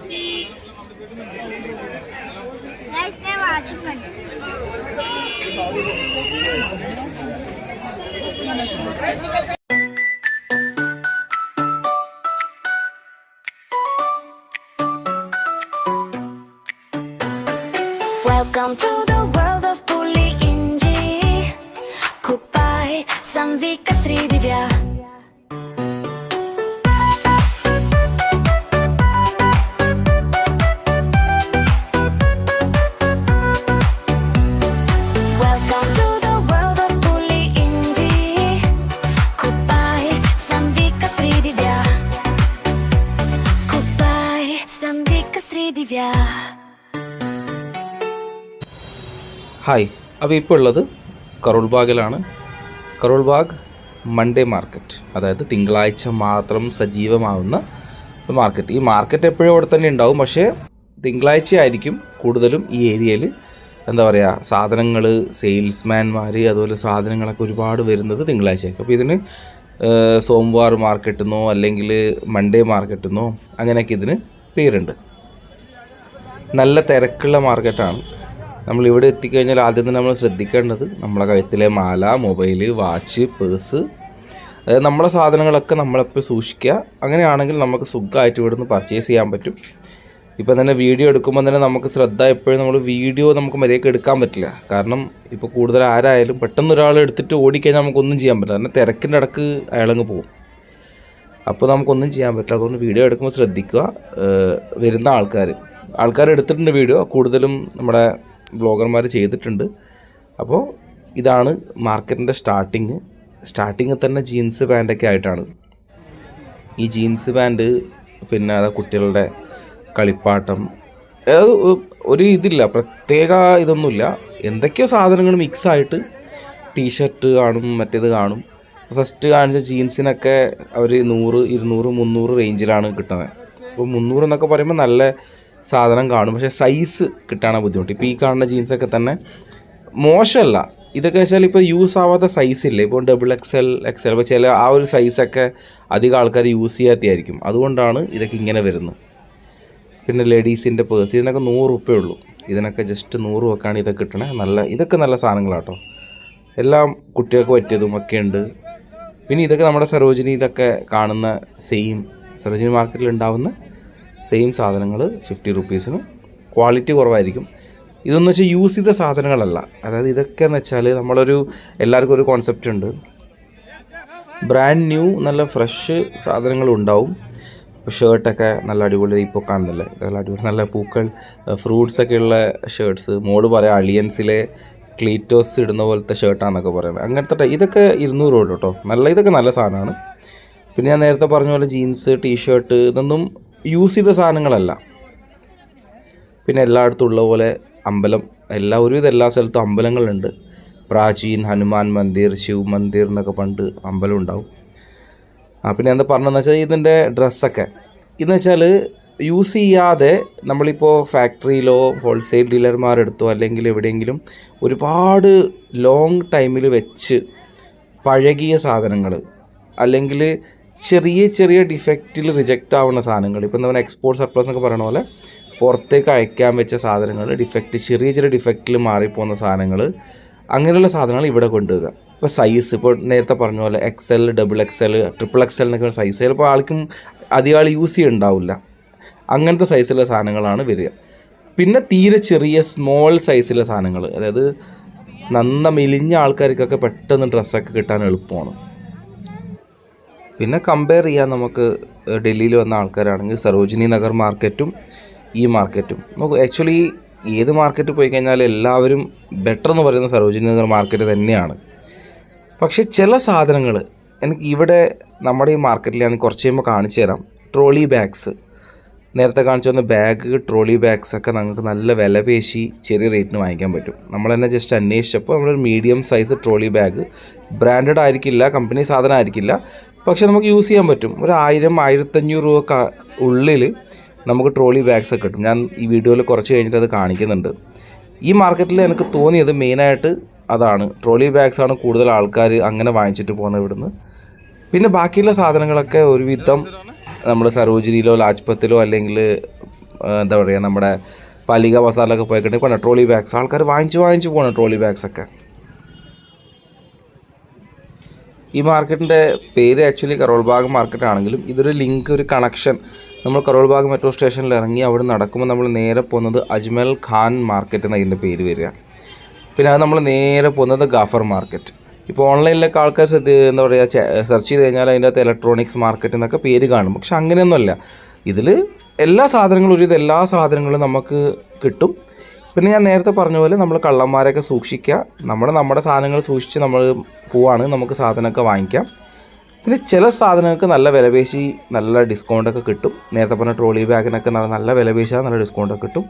Welcome to the world of Puli Inji. Kupai Sanvika Sri Divya. Welcome to the world of Puli Inji. Kupai Sanvika Sri Divya. Kupai Sanvika Sri Divya. Hi, അപ്പോൾ ഇപ്പോൾ ഉള്ളത് കരോൾബാഗിലാണ്. Karol Bagh Monday market, അതായത് തിങ്കളാഴ്ച മാത്രം സജീവമാവുന്ന market. ഈ market എപ്പോഴും അവിടെ തന്നെ ഉണ്ടാവും, പക്ഷേ തിങ്കളാഴ്ച ആയിരിക്കും കൂടുതലും ഈ ഏരിയയിൽ എന്താ പറയുക സാധനങ്ങൾ, സെയിൽസ്മാൻമാർ, അതുപോലെ സാധനങ്ങളൊക്കെ ഒരുപാട് വരുന്നത് തിങ്കളാഴ്ചയായിരിക്കും. അപ്പോൾ ഇതിന് സോംവാർ മാർക്കറ്റെന്നോ അല്ലെങ്കിൽ മൺഡേ മാർക്കറ്റെന്നോ അങ്ങനെയൊക്കെ ഇതിന് പേരുണ്ട്. നല്ല തിരക്കുള്ള മാർക്കറ്റാണ്. നമ്മളിവിടെ എത്തിക്കഴിഞ്ഞാൽ ആദ്യം തന്നെ നമ്മൾ ശ്രദ്ധിക്കേണ്ടത് നമ്മളെ കഴുത്തിലെ മാല, മൊബൈൽ, വാച്ച്, പേഴ്സ്, അതായത് നമ്മളെ സാധനങ്ങളൊക്കെ നമ്മളെപ്പോൾ സൂക്ഷിക്കുക. അങ്ങനെയാണെങ്കിൽ നമുക്ക് സുഖമായിട്ട് ഇവിടുന്ന് പർച്ചേസ് ചെയ്യാൻ പറ്റും. ഇപ്പം തന്നെ വീഡിയോ എടുക്കുമ്പോൾ തന്നെ നമുക്ക് ശ്രദ്ധ എപ്പോഴും നമ്മൾ വീഡിയോ നമുക്ക് മര്യാദയ്ക്ക് എടുക്കാൻ പറ്റില്ല. കാരണം ഇപ്പോൾ കൂടുതൽ ആരായാലും പെട്ടെന്ന് ഒരാൾ എടുത്തിട്ട് ഓടിക്കഴിഞ്ഞാൽ നമുക്കൊന്നും ചെയ്യാൻ പറ്റില്ല. കാരണം തിരക്കിൻ്റെ ഇടക്ക് അയാളങ്ങ് പോകും. അപ്പോൾ നമുക്കൊന്നും ചെയ്യാൻ പറ്റില്ല. അതുകൊണ്ട് വീഡിയോ എടുക്കുമ്പോൾ ശ്രദ്ധിക്കുക. വരുന്ന ആൾക്കാർ എടുത്തിട്ടുണ്ട് വീഡിയോ, കൂടുതലും നമ്മുടെ വ്ളോഗർമാർ ചെയ്തിട്ടുണ്ട്. അപ്പോൾ ഇതാണ് മാർക്കറ്റിൻ്റെ സ്റ്റാർട്ടിങ് തന്നെ ജീൻസ് പാൻറ്റൊക്കെ ആയിട്ടാണ്. ഈ ജീൻസ് പാൻറ്റ്, പിന്നെ അത് കുട്ടികളുടെ കളിപ്പാട്ടം, ഒരു ഇതില്ല, പ്രത്യേക ഇതൊന്നുമില്ല. എന്തൊക്കെയോ സാധനങ്ങൾ മിക്സായിട്ട് ടീഷർട്ട് കാണും, മറ്റേത് കാണും. ഫസ്റ്റ് കാണിച്ച ജീൻസിനൊക്കെ അവർ 100, 200, 300 റേഞ്ചിലാണ് കിട്ടുന്നത്. അപ്പോൾ 300 എന്നൊക്കെ പറയുമ്പോൾ നല്ല സാധനം കാണും, പക്ഷേ സൈസ് കിട്ടാനാണ് ബുദ്ധിമുട്ട്. ഇപ്പോൾ ഈ കാണുന്ന ജീൻസൊക്കെ തന്നെ മോശമല്ല. ഇതൊക്കെ വെച്ചാൽ ഇപ്പോൾ യൂസ് ആവാത്ത സൈസില്ലേ, ഇപ്പോൾ XXL അപ്പോൾ ചില ആ ഒരു സൈസൊക്കെ അധികം ആൾക്കാർ യൂസ് ചെയ്യാത്തതായിരിക്കും. അതുകൊണ്ടാണ് ഇതൊക്കെ ഇങ്ങനെ വരുന്നത്. പിന്നെ ലേഡീസിൻ്റെ പേഴ്സ്, ഇതിനൊക്കെ 100 രൂപയേ ഉള്ളൂ. ഇതിനൊക്കെ ജസ്റ്റ് 100 രൂപക്കാണ് ഇതൊക്കെ കിട്ടണേ. ഇതൊക്കെ നല്ല സാധനങ്ങളാട്ടോ. എല്ലാം കുട്ടികൾക്ക് പറ്റിയതും ഒക്കെ ഉണ്ട്. പിന്നെ ഇതൊക്കെ നമ്മുടെ സരോജിനിയിലൊക്കെ കാണുന്ന സരോജിനി മാർക്കറ്റിൽ ഉണ്ടാവുന്ന സെയിം സാധനങ്ങൾ 50 രൂപീസിന്. ക്വാളിറ്റി കുറവായിരിക്കും. ഇതെന്ന് വെച്ചാൽ യൂസ് ചെയ്ത സാധനങ്ങളല്ല. അതായത് ഇതൊക്കെ എന്ന് വെച്ചാൽ എല്ലാവർക്കും ഒരു കോൺസെപ്റ്റ് ഉണ്ട്, ബ്രാൻഡ് ന്യൂ നല്ല ഫ്രഷ് സാധനങ്ങളും ഉണ്ടാവും. ഷർട്ടൊക്കെ നല്ല അടിപൊളി, ഇപ്പോൾ കാണുന്നില്ലേ നല്ല അടിപൊളി, നല്ല പൂക്കൾ, ഫ്രൂട്ട്സൊക്കെ ഉള്ള ഷർട്ട്സ്. മോഡ് പറയാം അളിയൻസിലെ ക്ലീറ്റോസ് ഇടുന്ന പോലത്തെ ഷർട്ടാണെന്നൊക്കെ പറയുന്നത്. അങ്ങനത്തെ ഇതൊക്കെ 200 രൂപ കേട്ടോ. ഇതൊക്കെ നല്ല സാധനമാണ്. പിന്നെ ഞാൻ നേരത്തെ പറഞ്ഞ പോലെ ജീൻസ്, ടീഷർട്ട്, ഇതൊന്നും യൂസ് ചെയ്ത സാധനങ്ങളല്ല. പിന്നെ എല്ലായിടത്തും ഉള്ള പോലെ അമ്പലം, ഒരുവിധം എല്ലാ സ്ഥലത്തും അമ്പലങ്ങളുണ്ട്. പ്രാചീൻ, ഹനുമാൻ മന്ദിർ, ശിവ് മന്ദിർ എന്നൊക്കെ പണ്ട് അമ്പലം ഉണ്ടാവും. പിന്നെ എന്താ പറഞ്ഞതെന്ന് വെച്ചാൽ ഇതിൻ്റെ ഡ്രസ്സൊക്കെ ഇതെന്ന് വെച്ചാൽ യൂസ് ചെയ്യാതെ നമ്മളിപ്പോൾ ഫാക്ടറിയിലോ ഹോൾസെയിൽ ഡീലർമാരെടുത്തോ അല്ലെങ്കിൽ എവിടെയെങ്കിലും ഒരുപാട് ലോങ് ടൈമിൽ വെച്ച് പഴകിയ സാധനങ്ങൾ, അല്ലെങ്കിൽ ചെറിയ ഡിഫക്റ്റിൽ റിജക്റ്റ് ആവുന്ന സാധനങ്ങൾ, ഇപ്പം എന്താ എക്സ്പോർട്ട് സർപ്ലസ് എന്നൊക്കെ പറയുന്ന പോലെ പുറത്തേക്ക് അയക്കാൻ വെച്ച സാധനങ്ങൾ, ചെറിയ ഡിഫക്റ്റിൽ മാറിപ്പോകുന്ന സാധനങ്ങൾ, അങ്ങനെയുള്ള സാധനങ്ങൾ ഇവിടെ കൊണ്ടുവരിക. ഇപ്പോൾ സൈസ്, ഇപ്പോൾ നേരത്തെ പറഞ്ഞ പോലെ XL, XXL, XXL എന്നൊക്കെ സൈസ് ചിലപ്പോൾ അധികം യൂസ് ചെയ്യുന്നുണ്ടാവില്ല. അങ്ങനത്തെ സൈസിലുള്ള സാധനങ്ങളാണ് വരിക. പിന്നെ തീരെ ചെറിയ സ്മോൾ സൈസിലെ സാധനങ്ങൾ, അതായത് മെലിഞ്ഞ ആൾക്കാർക്കൊക്കെ പെട്ടെന്ന് ഡ്രസ്സൊക്കെ കിട്ടാൻ എളുപ്പമാണ്. പിന്നെ കമ്പയർ ചെയ്യാൻ നമുക്ക് ഡൽഹിയിൽ വന്ന ആൾക്കാരാണെങ്കിൽ സരോജിനി നഗർ മാർക്കറ്റും ഈ മാർക്കറ്റും നമുക്ക് ആക്ച്വലി ഏത് മാർക്കറ്റ് പോയി കഴിഞ്ഞാൽ എല്ലാവരും ബെറ്റർ എന്ന് പറയുന്ന സരോജിനി നഗർ മാർക്കറ്റ് തന്നെയാണ്. പക്ഷേ ചില സാധനങ്ങൾ എനിക്ക് ഇവിടെ നമ്മുടെ ഈ മാർക്കറ്റിൽ ഞാൻ കുറച്ച് കഴിയുമ്പോൾ കാണിച്ചു തരാം. ട്രോളി ബാഗ്സ്, നേരത്തെ കാണിച്ചു വന്ന ട്രോളി ബാഗ്സൊക്കെ നമുക്ക് നല്ല വില പേശി ചെറിയ റേറ്റിന് വാങ്ങിക്കാൻ പറ്റും. നമ്മൾ തന്നെ ജസ്റ്റ് അന്വേഷിച്ചപ്പോൾ നമ്മളൊരു medium size trolley bag, branded ആയിരിക്കില്ല, കമ്പനി സാധനം ആയിരിക്കില്ല, പക്ഷെ നമുക്ക് യൂസ് ചെയ്യാൻ പറ്റും. 1000-1500 രൂപ ഉള്ളിൽ നമുക്ക് ട്രോളി ബാഗ്സ് ഒക്കെ കിട്ടും. ഞാൻ ഈ വീഡിയോയിൽ കുറച്ച് കഴിഞ്ഞിട്ട് അത് കാണിക്കുന്നുണ്ട്. ഈ മാർക്കറ്റിൽ എനിക്ക് തോന്നിയത് മെയിനായിട്ട് അതാണ്, ട്രോളി ബാഗ്സാണ് കൂടുതൽ ആൾക്കാർ അങ്ങനെ വാങ്ങിച്ചിട്ട് പോകുന്നത് ഇവിടുന്ന്. പിന്നെ ബാക്കിയുള്ള സാധനങ്ങളൊക്കെ ഒരുവിധം നമ്മൾ സരോജിനിയിലോ ലാജ്പത്തിലോ അല്ലെങ്കിൽ എന്താ പറയുക, നമ്മുടെ പാലിക ബസാറിലൊക്കെ പോയിക്കണ്ടെങ്കിൽ ഇപ്പോൾ ട്രോളി ബാഗ്സ് ആൾക്കാർ വാങ്ങിച്ച് പോകണം ട്രോളി ബാഗ്സൊക്കെ. ഈ മാർക്കറ്റിൻ്റെ പേര് ആക്ച്വലി കരോൾ ബാഗ് മാർക്കറ്റ് ആണെങ്കിലും ഇതൊരു ലിങ്ക്, ഒരു കണക്ഷൻ. നമ്മൾ കരോൾ ബാഗ് മെട്രോ സ്റ്റേഷനിൽ ഇറങ്ങി അവിടെ നടക്കുമ്പോൾ നമ്മൾ നേരെ പോകുന്നത് അജ്മൽ ഖാൻ മാർക്കറ്റ് എന്ന ഇതിൻ്റെ പേര് വരിക. പിന്നെ അത് നമ്മൾ നേരെ പോകുന്നത് ഗാഫർ മാർക്കറ്റ്. ഇപ്പോൾ ഓൺലൈനിലൊക്കെ ആൾക്കാർ എന്താ പറയുക, സെർച്ച് ചെയ്ത് കഴിഞ്ഞാൽ അതിൻ്റെ അകത്ത് ഇലക്ട്രോണിക്സ് മാർക്കറ്റ് എന്നൊക്കെ പേര് കാണും. പക്ഷെ അങ്ങനെയൊന്നുമല്ല. ഇതിൽ എല്ലാ സാധനങ്ങളും നമുക്ക് കിട്ടും. പിന്നെ ഞാൻ നേരത്തെ പറഞ്ഞ പോലെ നമ്മൾ കള്ളന്മാരെയൊക്കെ സൂക്ഷിക്കുക. നമ്മുടെ സാധനങ്ങൾ സൂക്ഷിച്ച് നമ്മൾ പോവാണ്, നമുക്ക് സാധനമൊക്കെ വാങ്ങിക്കാം. പിന്നെ ചില സാധനങ്ങൾക്ക് നല്ല വിലപേശി നല്ല ഡിസ്കൗണ്ടൊക്കെ കിട്ടും. നേരത്തെ പറഞ്ഞ ട്രോളി ബാഗിനൊക്കെ നല്ല വിലപേശിയാൽ നല്ല ഡിസ്കൗണ്ടൊക്കെ കിട്ടും.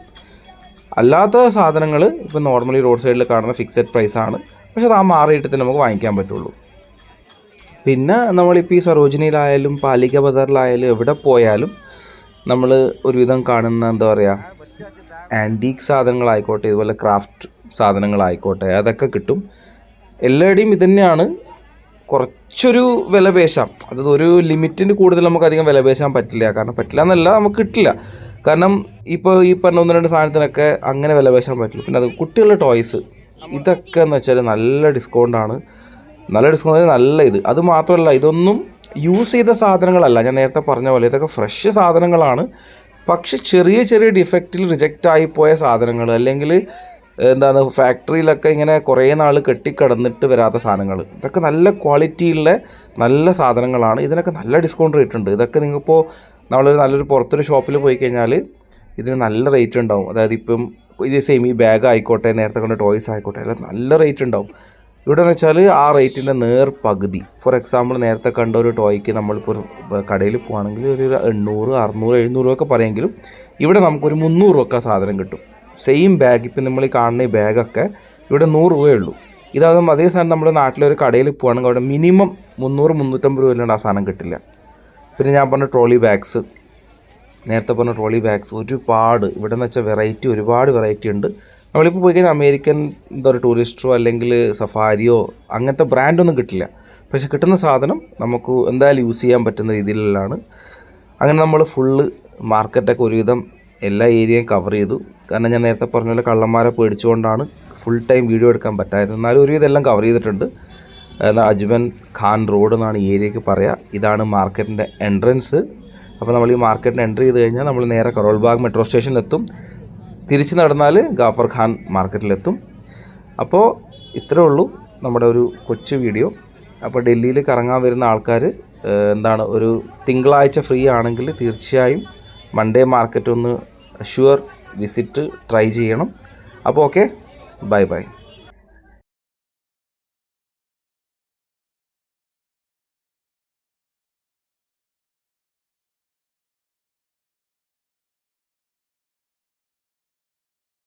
അല്ലാത്ത സാധനങ്ങൾ ഇപ്പോൾ നോർമലി റോഡ് സൈഡിൽ കാണുന്ന ഫിക്സഡ് പ്രൈസാണ്. പക്ഷെ അത് ആ മാറിയിട്ട് തന്നെ നമുക്ക് വാങ്ങിക്കാൻ പറ്റുള്ളൂ. പിന്നെ നമ്മളിപ്പോൾ ഈ സരോജിനിയിലായാലും പാലിക ബസാറിലായാലും എവിടെ പോയാലും നമ്മൾ ഒരുവിധം കാണുന്ന എന്താ പറയുക, ആൻറ്റീക്ക് സാധനങ്ങളായിക്കോട്ടെ, ഇതുപോലെ ക്രാഫ്റ്റ് സാധനങ്ങളായിക്കോട്ടെ, അതൊക്കെ കിട്ടും. എല്ലായിടെയും ഇതുതന്നെയാണ്. കുറച്ചൊരു വിലപേശാം, അതായത് ഒരു ലിമിറ്റിന് കൂടുതൽ നമുക്ക് അധികം വിലപേശാൻ പറ്റില്ല. കാരണം പറ്റില്ല എന്നല്ല, നമുക്ക് കിട്ടില്ല. കാരണം ഇപ്പോൾ ഈ പറഞ്ഞ 1-2 സാധനത്തിനൊക്കെ അങ്ങനെ വിലപേശാൻ പറ്റില്ല. പിന്നെ അത് കുട്ടികളുടെ ടോയ്സ്, ഇതൊക്കെ എന്ന് വെച്ചാൽ നല്ല ഡിസ്കൗണ്ടാണ്. നല്ല ഇത്. അത് മാത്രമല്ല, ഇതൊന്നും യൂസ് ചെയ്ത സാധനങ്ങളല്ല. ഞാൻ നേരത്തെ പറഞ്ഞ പോലെ ഇതൊക്കെ ഫ്രഷ് സാധനങ്ങളാണ്. പക്ഷെ ചെറിയ ഡിഫക്റ്റിൽ റിജക്റ്റ് പോയ സാധനങ്ങൾ, അല്ലെങ്കിൽ എന്താണ് ഫാക്ടറിയിലൊക്കെ ഇങ്ങനെ കുറേ നാൾ കെട്ടിക്കിടന്നിട്ട് വരാത്ത സാധനങ്ങൾ, ഇതൊക്കെ നല്ല ക്വാളിറ്റിയുള്ള നല്ല സാധനങ്ങളാണ്. ഇതിനൊക്കെ നല്ല ഡിസ്കൗണ്ട് റേറ്റ് ഉണ്ട്. ഇതൊക്കെ നിങ്ങൾക്കിപ്പോൾ നല്ലൊരു പുറത്തൊരു ഷോപ്പിൽ പോയി കഴിഞ്ഞാൽ ഇതിന് നല്ല റേറ്റ് ഉണ്ടാവും. അതായത് ഇപ്പം ഇത് സെമി ബാഗ് ആയിക്കോട്ടെ, നേരത്തെ കണ്ട ടോയ്സ് ആയിക്കോട്ടെ, എല്ലാം നല്ല റേറ്റ് ഉണ്ടാവും. ഇവിടെ എന്ന് വെച്ചാൽ ആ റേറ്റിൻ്റെ പകുതി. ഫോർ എക്സാമ്പിൾ, നേരത്തെ കണ്ട ഒരു ടോയ്ക്ക് നമ്മളിപ്പോൾ ഒരു കടയിൽ പോകുകയാണെങ്കിൽ ഒരു 800, 600, 700 ഒക്കെ പറയുമെങ്കിലും ഇവിടെ നമുക്കൊരു 300 രൂപ സാധനം കിട്ടും. സെയിം ബാഗ്, ഇപ്പം നമ്മൾ ഈ കാണുന്ന ഈ ബാഗൊക്കെ ഇവിടെ 100 രൂപയുള്ളൂ. ഇതാകുമ്പോൾ അതേ സാധനം നമ്മുടെ നാട്ടിലൊരു കടയിൽ പോകുകയാണെങ്കിൽ അവിടെ മിനിമം 300-350 രൂപയില്ലാണ്ട് ആ സാധനം കിട്ടില്ല. പിന്നെ ഞാൻ പറഞ്ഞ നേരത്തെ പറഞ്ഞ ട്രോളി ബാഗ്സ് ഒരുപാട് ഇവിടെ എന്ന് വെച്ചാൽ ഒരുപാട് വെറൈറ്റി ഉണ്ട്. നമ്മളിപ്പോൾ പോയി കഴിഞ്ഞാൽ അമേരിക്കൻ എന്താ പറയുക, ടൂറിസ്റ്ററോ അല്ലെങ്കിൽ സഫാരിയോ അങ്ങനത്തെ ബ്രാൻഡൊന്നും കിട്ടില്ല. പക്ഷെ കിട്ടുന്ന സാധനം നമുക്ക് എന്തായാലും യൂസ് ചെയ്യാൻ പറ്റുന്ന രീതിയിലുള്ളതാണ്. അങ്ങനെ നമ്മൾ ഫുള്ള് മാർക്കറ്റൊക്കെ ഒരുവിധം എല്ലാ ഏരിയയും കവർ ചെയ്തു. കാരണം ഞാൻ നേരത്തെ പറഞ്ഞ പോലെ കള്ളന്മാരെ പേടിച്ചുകൊണ്ടാണ് ഫുൾ ടൈം വീഡിയോ എടുക്കാൻ പറ്റായിരുന്നു. എന്നാലും ഒരുവിധം എല്ലാം കവർ ചെയ്തിട്ടുണ്ട്. അജ്മൽ ഖാൻ റോഡ് എന്നാണ് ഈ ഏരിയയ്ക്ക് പറയുക. ഇതാണ് മാർക്കറ്റിൻ്റെ എൻട്രൻസ്. അപ്പോൾ നമ്മൾ ഈ മാർക്കറ്റിന് എൻ്റർ ചെയ്ത് കഴിഞ്ഞാൽ നമ്മൾ നേരെ കരോൾ ബാഗ് മെട്രോ സ്റ്റേഷനിലെത്തും. തിരിച്ച് നടന്നാൽ ഗാഫർ ഖാൻ മാർക്കറ്റിലെത്തും. അപ്പോൾ ഇത്രേ ഉള്ളൂ നമ്മുടെ ഒരു കൊച്ചു വീഡിയോ. അപ്പോൾ ഡൽഹിയിൽ കറങ്ങാൻ വരുന്ന ആൾക്കാർ ഒരു തിങ്കളാഴ്ച ഫ്രീ ആണെങ്കിൽ തീർച്ചയായും മൺഡേ മാർക്കറ്റ് ഒന്ന് വിസിറ്റ് ട്രൈ ചെയ്യണം. അപ്പോൾ ഓക്കെ, ബൈ.